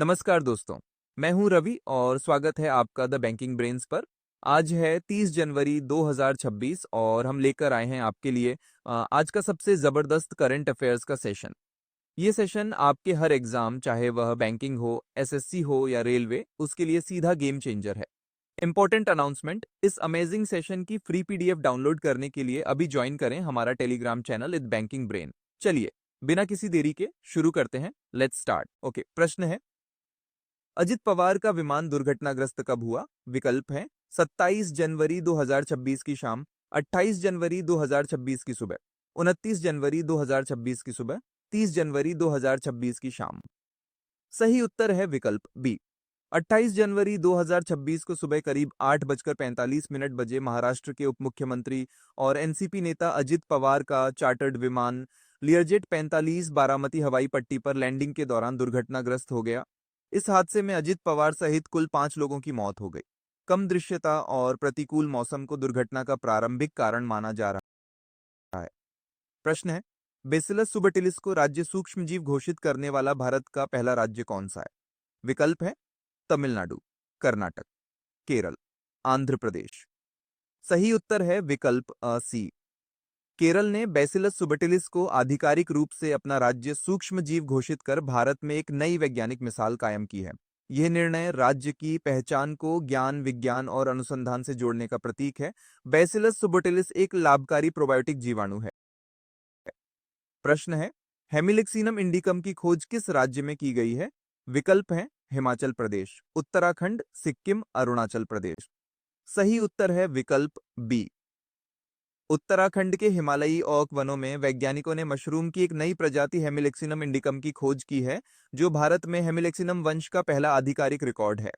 नमस्कार दोस्तों, मैं हूं रवि और स्वागत है आपका द बैंकिंग ब्रेन्स पर। आज है 30 जनवरी 2026 और हम लेकर आए हैं आपके लिए आज का सबसे ज़बरदस्त करंट अफेयर्स का सेशन। ये सेशन आपके हर एग्जाम, चाहे वह बैंकिंग हो, एसएससी हो या रेलवे, उसके लिए सीधा गेम चेंजर है। इंपॉर्टेंट अनाउंसमेंट, इस अमेजिंग सेशन की फ्री पीडीएफ डाउनलोड करने के लिए अभी ज्वाइन करें हमारा टेलीग्राम चैनल इद बैंकिंग ब्रेन। चलिए, बिना किसी देरी के शुरू करते हैं। Let's start. ओके, प्रश्न है, अजित पवार का विमान दुर्घटनाग्रस्त कब हुआ? विकल्प हैं 27 जनवरी 2026 की शाम, 28 जनवरी 2026 की सुबह, 29 जनवरी 2026 की सुबह, 30 जनवरी 2026 की शाम। सही उत्तर है विकल्प बी। 28 जनवरी 2026 को सुबह करीब 8:45 बजे महाराष्ट्र के उप मुख्यमंत्री और एनसीपी नेता अजित पवार का चार्टर्ड विमान लियरजेट 45 बारामती हवाई पट्टी पर लैंडिंग के दौरान दुर्घटनाग्रस्त हो गया। इस हादसे में अजित पवार सहित कुल 5 लोगों की मौत हो गई। कम दृश्यता और प्रतिकूल मौसम को दुर्घटना का प्रारंभिक कारण माना जा रहा है। प्रश्न है, बेसिलस सुबटिलिस को राज्य सूक्ष्मजीव घोषित करने वाला भारत का पहला राज्य कौन सा है? विकल्प है तमिलनाडु, कर्नाटक, केरल, आंध्र प्रदेश। सही उत्तर है विकल्प सी। केरल ने बैसिलस सुबटिलिस को आधिकारिक रूप से अपना राज्य सूक्ष्मजीव घोषित कर भारत में एक नई वैज्ञानिक मिसाल कायम की है। यह निर्णय राज्य की पहचान को ज्ञान, विज्ञान और अनुसंधान से जोड़ने का प्रतीक है। बैसिलस सुबटिलिस एक लाभकारी प्रोबायोटिक जीवाणु है। प्रश्न है, हेमिलिक्सिनम इंडिकम की खोज किस राज्य में की गई है? विकल्प हैं हिमाचल प्रदेश, उत्तराखंड, सिक्किम, अरुणाचल प्रदेश। सही उत्तर है विकल्प बी। उत्तराखंड के हिमालयी ओक वनों में वैज्ञानिकों ने मशरूम की एक नई प्रजाति हेमिलिक्सिनम इंडिकम की खोज की है, जो भारत में हेमिलिक्सिनम वंश का पहला आधिकारिक रिकॉर्ड है।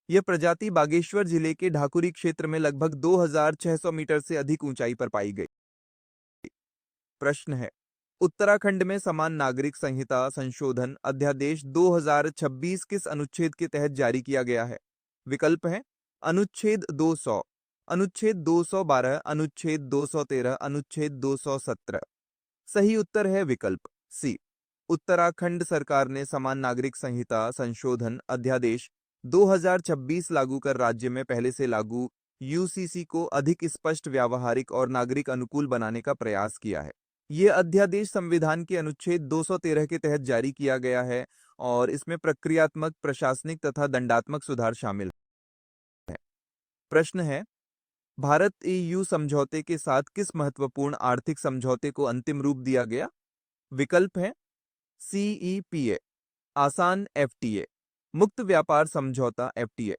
यह प्रजाति बागेश्वर जिले के ढाकुरी क्षेत्र में लगभग 2600 मीटर से अधिक ऊंचाई पर पाई गई। प्रश्न है, उत्तराखंड में समान नागरिक संहिता संशोधन अध्यादेश 2026 किस अनुच्छेद के तहत जारी किया गया है? विकल्प है अनुच्छेद 200, अनुच्छेद 212, अनुच्छेद 213, अनुच्छेद 217। सही उत्तर है विकल्प सी। उत्तराखंड सरकार ने समान नागरिक संहिता संशोधन अध्यादेश 2026 लागू कर राज्य में पहले से लागू यूसीसी को अधिक स्पष्ट, व्यावहारिक और नागरिक अनुकूल बनाने का प्रयास किया है। यह अध्यादेश संविधान के अनुच्छेद 213 के तहत जारी किया गया है और इसमें प्रक्रियात्मक, प्रशासनिक तथा दंडात्मक सुधार शामिल है। प्रश्न है, भारत ईयू समझौते के साथ किस महत्वपूर्ण आर्थिक समझौते को अंतिम रूप दिया गया? विकल्प है सीईपीए, आसान एफटीए, मुक्त व्यापार समझौता एफटीए,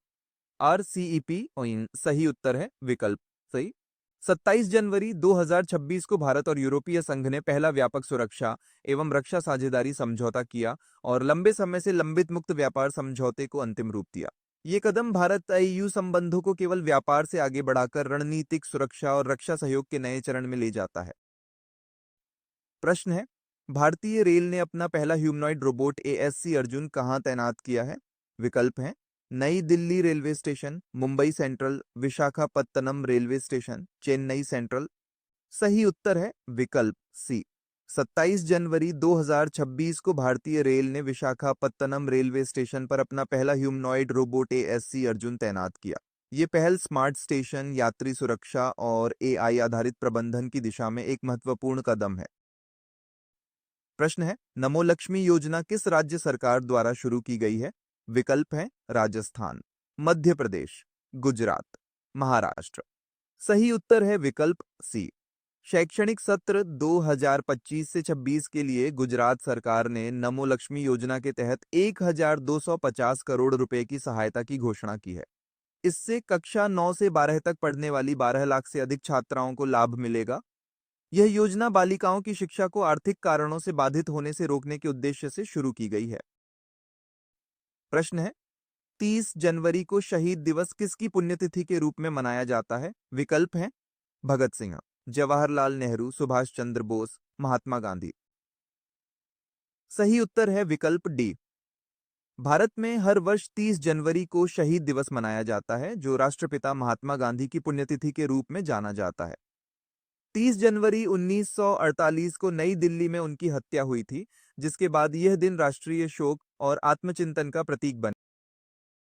आरसीईपी। सही उत्तर है विकल्प सही। 27 जनवरी 2026 को भारत और यूरोपीय संघ ने पहला व्यापक सुरक्षा एवं रक्षा साझेदारी समझौता किया और लंबे समय से लंबित मुक्त व्यापार समझौते को अंतिम रूप दिया। ये कदम भारत ईयू संबंधों को केवल व्यापार से आगे बढ़ाकर रणनीतिक सुरक्षा और रक्षा सहयोग के नए चरण में ले जाता है। प्रश्न है, भारतीय रेल ने अपना पहला ह्यूमनॉइड रोबोट एएससी अर्जुन कहां तैनात किया है? विकल्प हैं नई Delhi railway station, Mumbai central, Visakhapatnam railway station, Chennai central. सही उत्तर है विकल्प सी। 27 जनवरी 2026 को भारतीय रेल ने विशाखापत्तनम रेलवे स्टेशन पर अपना पहला ह्यूमनॉइड रोबोट एएससी अर्जुन तैनात किया। ये पहल स्मार्ट स्टेशन, यात्री सुरक्षा और एआई आधारित प्रबंधन की दिशा में एक महत्वपूर्ण कदम है। प्रश्न है, नमो लक्ष्मी योजना किस राज्य सरकार द्वारा शुरू की गई है? विकल्प हैं राजस्थान, मध्य प्रदेश, गुजरात, महाराष्ट्र। सही उत्तर है विकल्प सी। शैक्षणिक सत्र 2025 से 26 के लिए गुजरात सरकार ने नमो लक्ष्मी योजना के तहत 1250 करोड़ रुपए की सहायता की घोषणा की है। इससे कक्षा 9 से 12 तक पढ़ने वाली 12 लाख से अधिक छात्राओं को लाभ मिलेगा। यह योजना बालिकाओं की शिक्षा को आर्थिक कारणों से बाधित होने से रोकने के उद्देश्य से शुरू की गई है। प्रश्न है, 30 जनवरी को शहीद दिवस किसकी पुण्यतिथि के रूप में मनाया जाता है? विकल्प हैं भगत सिंह, जवाहरलाल नेहरू, सुभाष चंद्र बोस, महात्मा गांधी। सही उत्तर है विकल्प डी। भारत में हर वर्ष 30 जनवरी को शहीद दिवस मनाया जाता है, जो राष्ट्रपिता महात्मा गांधी की पुण्यतिथि के रूप में जाना जाता है। 30 जनवरी 1948 को नई दिल्ली में उनकी हत्या हुई थी, जिसके बाद यह दिन राष्ट्रीय शोक और आत्मचिंतन का प्रतीक बना।